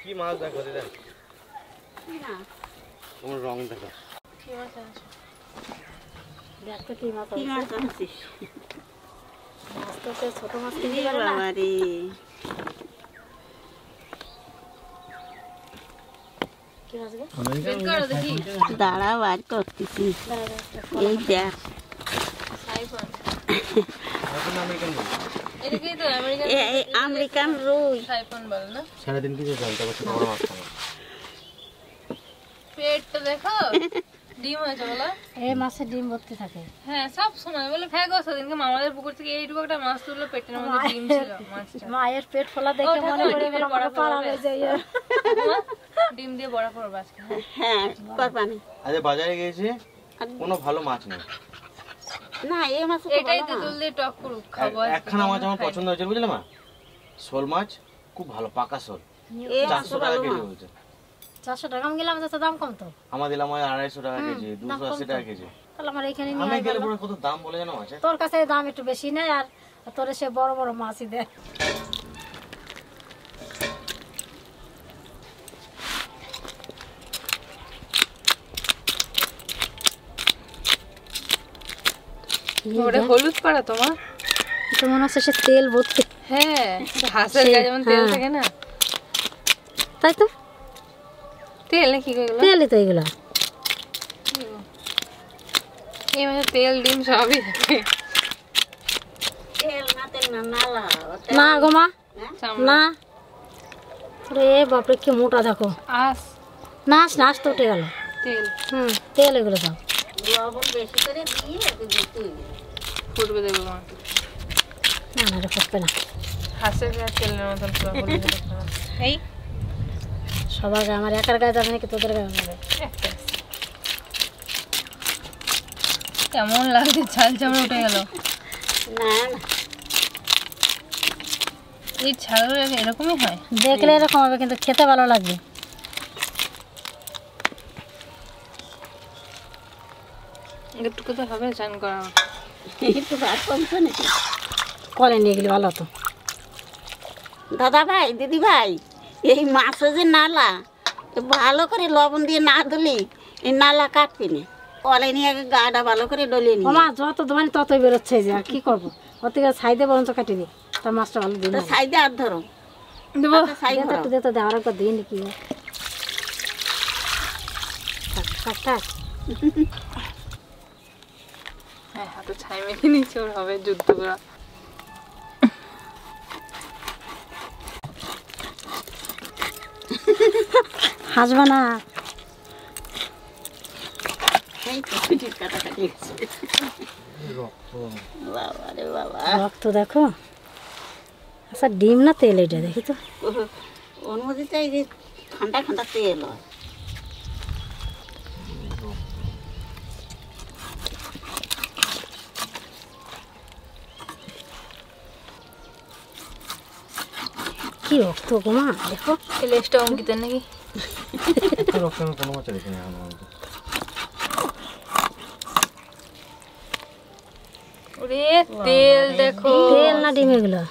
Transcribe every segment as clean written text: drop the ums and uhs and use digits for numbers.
কি মাছ দেখো দিদা? কি না তোমার রং দেখো। কি মাছ আছে? দেখো কি মাছ আনছিস? মাছ তো ছোট মাছ কিনতে পারে না। বাবারে কি মাছ গো? বের করো দেখি। দাঁড়া বার করতেছি। এই দেখ সাইফন। এখন আমেরিকান রুই। এদিকেই তো আমেরিকান রুই সাইফন বলে না? 3.5 কেজি চাল তারপর ছোট বড় মাছ খাবো। পেটটা দেখো ডিম হয়েছে বলো? এই মাছের ডিম ভর্তি থাকে। হ্যাঁ সব সময় বলে ফেগো সেদিনকে মামাদের পুকুর থেকে এইটুকু একটা মাছ তুললো পেটের মধ্যে ডিম ছিল মাছটা। মায়ের পেট ফোলা দেখে মনে পড়ে গেল বড় পাড়া হয়ে যায়। ডিম দিয়ে বড়া করব আজকে। হ্যাঁ করবানি। আজ বাজারে গিয়েছি কোনো ভালো মাছ নেই। না এই মাছ এটাই তেঁতুল দিয়ে টক করুক খাবো। একখানা মাছ আমার পছন্দ হয়েছে বুঝলে মা, শোল মাছ খুব ভালো পাকা শোল। 400 টাকা কেজি হয়েছে। 400 টাকা আমি গেলাম তো দাম কম তো। আমার দিলাম 250 টাকা কেজি, 280 টাকা কেজি। তাহলে আমার এখানে নিয়ে আমি গেলে পরে কত দাম বলে জানো মাছের? তোর কাছে দাম একটু বেশি না আর তোরে সে বড় বড় মাছই দেয়। ওরে হলুদ পাড়া তোমার এটা মনে হচ্ছে সে তেল ভর্তি। হ্যাঁ হাঁসের গায়ে যেমন তেল থাকে না তাই তো। তেল নাকি এগুলো? তেলই তো এগুলো। এই মানে তেল ডিম সবই থাকে। তেল না তেল না নালা না গো মা না। রে বাপরে কি মোটা দেখো। আস নাচ নাচ তো উঠে গেল তেল। তেল এগুলো সব লবণ বেশি করে দিয়ে দিতে ফুটবে দেবো মা। না না রে ফুটবে না। হাঁসের গায়ে তেলের মতন এই সবার গায়ে আমার একার গায়ে যাবে নাকি তোদের গায়ে যাবে? কেমন লাগছে ছাল চামড়া উঠে গেল। না এই ছালগুলো এরকমই হয় দেখলে এরকম হবে কিন্তু খেতে ভালো লাগবে। একটু তো হবে চান করা একটু ভাত কমছে নাকি কলে নিয়ে গেলে ভালো হতো। দাদা ভাই দিদি ভাই এই মাছে যে নালা ভালো করে লবণ দিয়ে না ধুলি এই নালা কাটবি না। কলে নিয়ে গাটা ভালো করে ডলিয়ে নি। মা যত ধোয়ানি ততই বেরোচ্ছে যে আর কি করবো ওর থেকে সাইডে বরঞ্চ কাটি দিই তার মাছটা ভালো দিন সাইডে আর ধরো দেবো একটু দিতে দে আর একবার দিই নাকি থাক থাক। হ্যাঁ হাতে ছাই মেখে নিচ্ছে ওর হবে যুদ্ধ করা। হাসবা না রক্ত দেখো। আচ্ছা ডিম না তেল এটা দেখি তো ওর মধ্যে তো এই যে ঠান্ডা ঠান্ডা তেল হয়। কি রক্ত গো মা দেখো লেজটা অঙ্কিতের নাকি রক্ত আমি কোনো মাছ রেখে নিই আমার। ওরে তেল দেখো তেল না ডিম এগুলো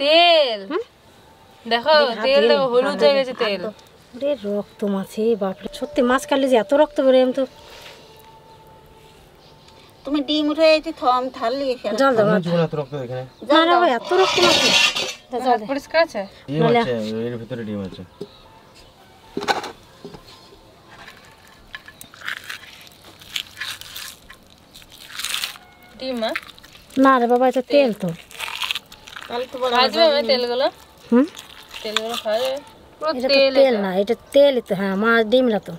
তেল দেখো তেল দেখো হলুদ হয়ে গেছে তেল। ওরে রক্ত মাছে বাপরে সত্যি মাছ কাটলে যে এত রক্ত বেরোয় আমি তো। তুমি ডিম উঠে এসে থম থাললি জল দাও এত রক্ত এখানে না না ভাই এত রক্ত মাছে জল পরিষ্কার আছে ডিম আছে এর ভিতরে ডিম আছে। ডিম না রে বাবা এটা তেল তো তাহলে তো বড় ভাজবে তেলগুলো। তেলগুলো খাওয়া যাবে পুরো তেল? তেল না এটা তেলই তো। হ্যাঁ মাছ ডিম না তো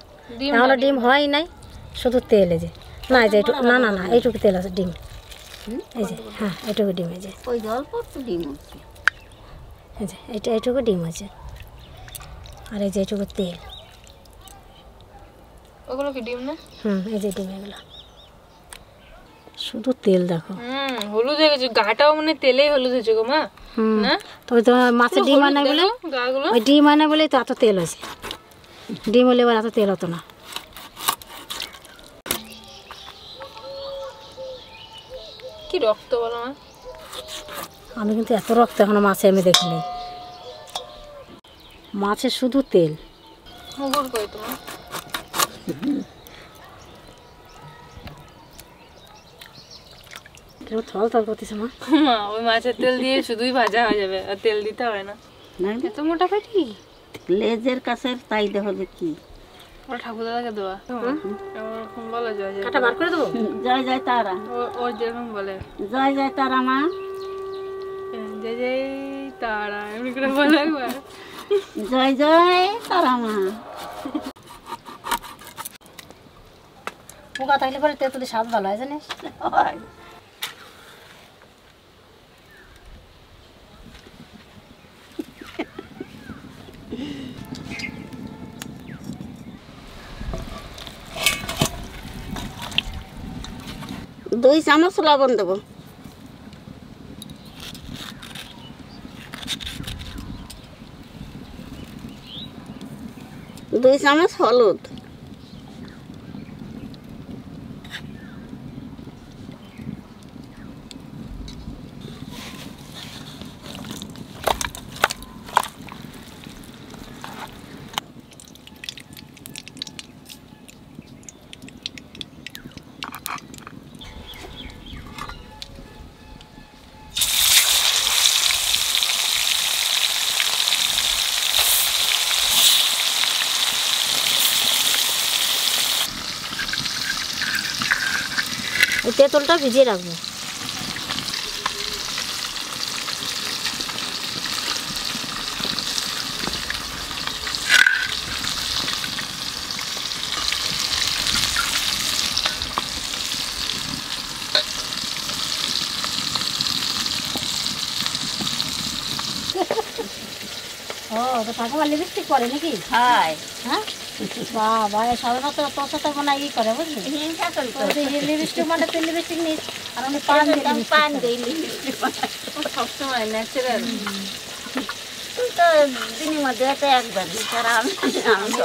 তাহলে ডিম হয় নাই শুধু তেল এই যে না এই যে একটু না না না এইটুকু তেল আছে ডিম এই যে হ্যাঁ এইটুকু ডিম এই যে ওই অল্প একটু ডিম আছে এই যে এটা এইটুকু ডিম আছে আর এই যে এইটুকু তেল। ওগুলো কি ডিম না? এই যে ডিম এগুলো শুধু তেল দেখো। হলুদ হয়ে গেছে গাটাও মানে তেলেই হলুদ হয়েছে গো মা না? তবে তোমার মাছের ডিম আনে বলে ওই ডিম আনে বলেই তো এত তেল হয়েছে। ডিম হলে এবার এত তেল হতো না। কি রক্ত বলো মা? আমি কিন্তু এত রক্ত এখনো মাছে আমি দেখিনি। মাছের শুধু তেল। মুগুর কই তোমার? কেন থল থল করতেছে মা? মা ওই মাছের তেল দিয়ে শুধুই ভাজা হয়ে যাবে, আর তেল দিতে হয় না। এত মোটা পেটি? লেজের কাছে তাই দেওয়া হবে কি? ওরা ঠাকুর দাদাকে দেওয়া ওরকম বলে জয় জয়। কাটা বার করে দেবো। জয় জয় তারা। ওর যেরকম বলে জয় জয় তারা মা। জয় জয় তারা এমনি করে বলে একবার। জয় জয় তারা মা। পোকা থাকলে পরে তেঁতুলের স্বাদ ভালো হয় জানিস? দুই চামচ লবণ দেবো। দুই চামচ হলুদ। এই তেঁতুলটা ভিজিয়ে রাখবো। ও তো ঠাকুমা লিপস্টিক পরে নাকি? হ্যাঁ। হ্যাঁ বাবা সাধারণত তোর সাথে মনে হয় ই করে বুঝলি? লিপস্টিক মানে তুই লিপস্টিক নিস আর আমি পান দিই লিপস্টিক সবসময় ন্যাচারাল। তুই তো দিনের মধ্যে একটা একবার দিস আর আমি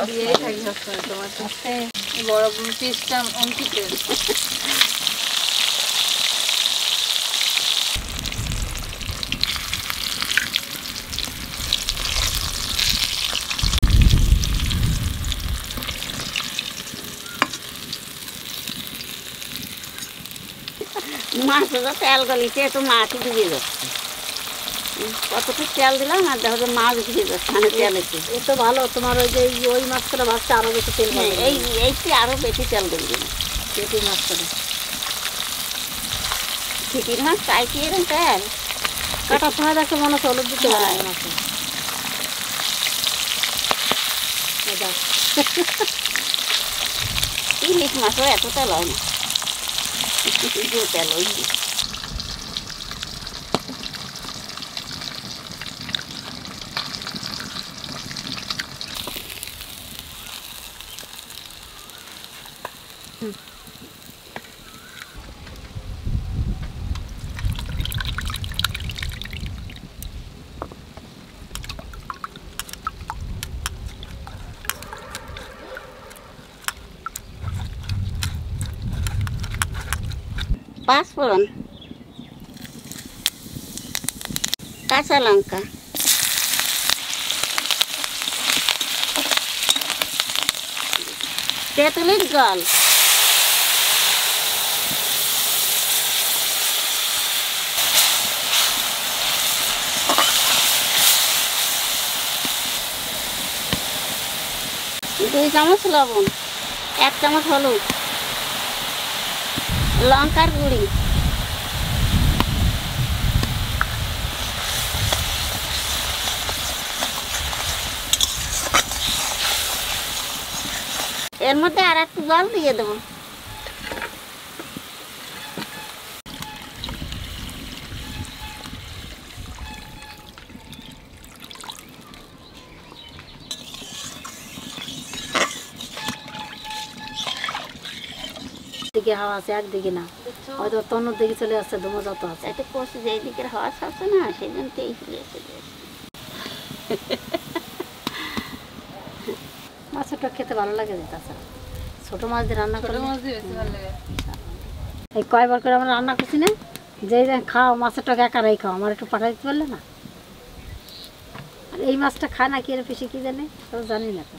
দিয়েই থাকি সবসময় তোমার কাছে। বড় পিসটা অঙ্কিতের। মাছে তো তেল গলিতে একটু মাছ ডুবে যাচ্ছে। কতটুকু তেল দিলাম আর দেখো যে মাছ ডুবে যাচ্ছে মানে তেলেতে। এ তো ভালো তোমার ওই যে ওই মাছটা ভাজতে আরো বেশি তেল এইটি আরো বেশি তেল দেবে পেটি মাছটা। চিটির মাছ চাই কি এরকম তেল কাটার সময় দেখো মনে হচ্ছে হলুদ দিতে হয় মাছে। ইলিশ মাছও এত তেল হয় না, তেল ওই পাঁচফোড়ন, কাঁচা লঙ্কা, তেঁতুলের জল, দুই চামচ লবণ, এক চামচ হলুদ, লঙ্কার গুঁড়ি, এর মধ্যে আর একটু জল দিয়ে দেবো। দিকে হাওয়া আছে একদিকে না, হয়তো তন্নর দিকে চলে আসছে ধুমো যত আছে। এটা কষে যেই দিকের হাওয়া ছাড়ছে না সেদিন তেই চলে আসছে। মাছটা খেতে ভালো লাগে যে, তাছাড়া ছোট মাছ দিয়ে রান্না ছোট করলে মাছ দিয়ে বেশি ভালো লাগে। এই কয়বার করে আমরা রান্না করছি না, যে খাও মাছের টক একারাই খাও, আমার একটু পাঠা দিতে পারলে না। এই মাছটা খায় না কি এর বেশি কি জানে তো জানি না তো।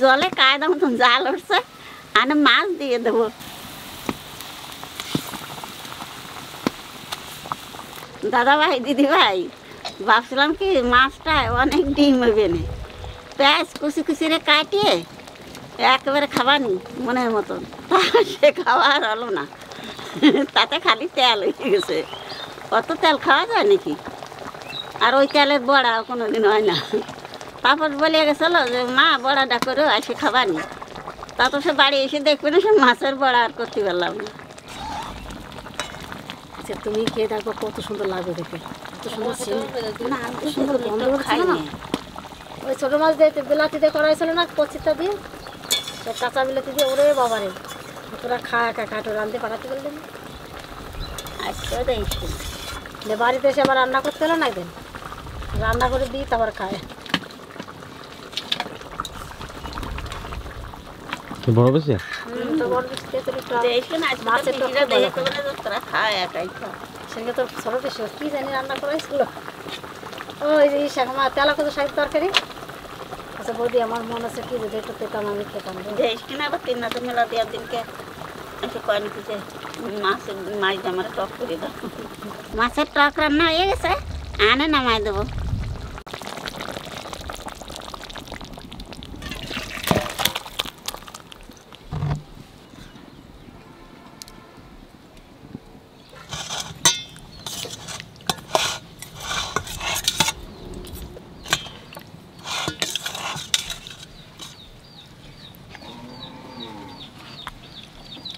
জলে কায়দা মতন জাল উঠছে আর মাছ দিয়ে দেবো। দাদা ভাই দিদি ভাই ভাবছিলাম কি মাছটা অনেক ডিম হবে না, পেঁয়াজ কুচি কুচিরে কাটিয়ে একেবারে খাবানি মনের মতন, সে খাওয়া আর হলো না, তাতে খালি তেল হয়ে গেছে। অত তেল খাওয়া যায় নাকি? আর ওই তেলের বড়া কোনো দিন হয় না। তারপর বলে গেছিলো যে মা বড়াটা করে এসে খাবানি, তা তো সে বাড়ি এসে দেখবে না সে মাছের বড়া আর করতে পারলাম না। আচ্ছা তুমি খেয়ে দেখো কত সুন্দর লাগবে দেখে, কত সুন্দর না কত সুন্দর গন্ধ খাই না। ওই ছোটো মাছ দিয়ে বিলাতিতে করা হয়েছিল না কচিটা দিয়ে, কাঁচা বিলাতি দিয়ে, ওরে বাবারে তোরা খা একা খাটো রাঁধতে পাঠাতে বললেন। আচ্ছা দেখছি বাড়িতে এসে আবার রান্না করতে হলো না, একদিন রান্না করে দিই তারপর খায়। বড় বেশি সঙ্গে তো ছোট বেশি কি জানি রান্না করেছিল ওই যে তেলা কত শাক তরকারি। আচ্ছা বৌদি আমার মন আছে কি যদি একটু পেতাম আমি খেতাম কিনা আবার 3 রাতে মেলা দেওয়ার দিনকে একটু কয়েন কিছু মাছ আমার টক করে দাও। মাছের টক রান্না হয়ে গেছে, আনে নামাই দেবো।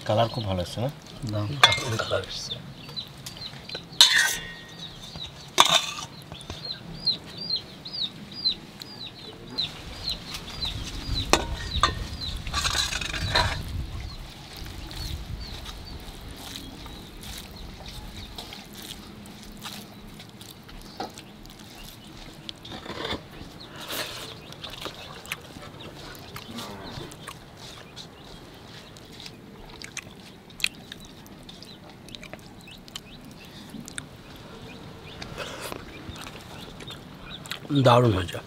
কালার খুব ভালো এসছে না? কালার এসছে। দারুণ হয়েছে,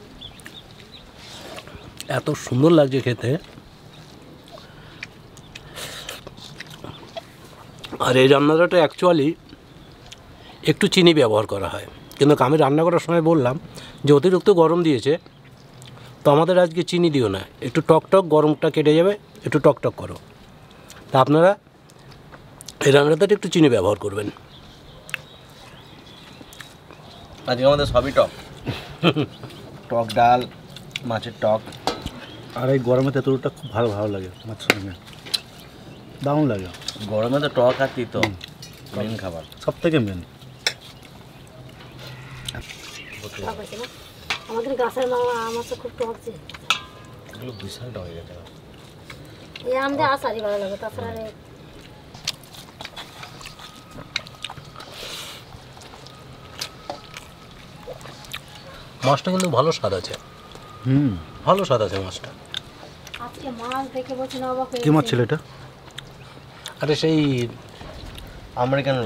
এত সুন্দর লাগছে খেতে। আর এই রান্নাটা অ্যাকচুয়ালি একটু চিনি ব্যবহার করা হয়, কিন্তু আমি রান্না করার সময় বললাম যে অতিরিক্ত গরম দিয়েছে, তো আমাদের আজকে চিনি দিও না, একটু টক গরমটা কেটে যাবে, একটু টক করো। তা আপনারা এই রান্নাটাতে একটু চিনি ব্যবহার করবেন। আজকে আমাদের সবই টক, টক ডাল, মাছের টক। আর এই গরমে তেঁতুলটা খুব ভালো লাগে মাছের সঙ্গে, দারুণ লাগে। গরমে তো টক আর তিতো মেন খাবার, সব থেকে মেন। আমাদের গাছের আমার তো খুব টক যে, এগুলো বিশাল টক হয়ে গেছে। এই আমাদের আচারই ভালো লাগে, তাছাড়া মাছটা কিন্তু ভালো স্বাদ আছে, ভালো স্বাদ আছে মাছটা। আজকে মাছ দেখে বলছি না বাবা কি মাছ ছিল এটা? আরে সেই আমেরিকান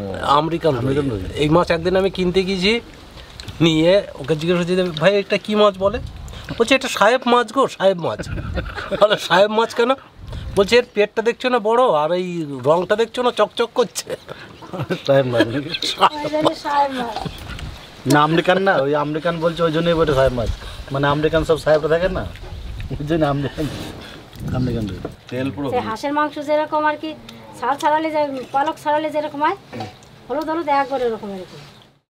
রুই। এই মাছ একদিন আমি কিনতে গিয়েছি, নিয়ে ওকে জিজ্ঞেস করছি ভাই এটা কী মাছ? বলে বলছে এটা সাহেব মাছ গো, সাহেব মাছ। বলে সাহেব মাছ কেন? বলছে এর পেটটা দেখছো না বড়, আর এই রংটা দেখছো না চকচক করছে। সাহেব মাছ সাহেব মাছ না, আমেরিকান না, ওই আমেরিকান বলছে ওই জন্যই বলে সাহেব মাছ, মানে আমেরিকান সব সাহেবরা থাকে না, ওই জন্য আমেরিকান তেল পুরো। হাঁসের মাংস যেরকম আর কি ছাল ছাড়ালে, পালক ছাড়ালে যেরকম হয়, হলুদ একবার এরকম এরকম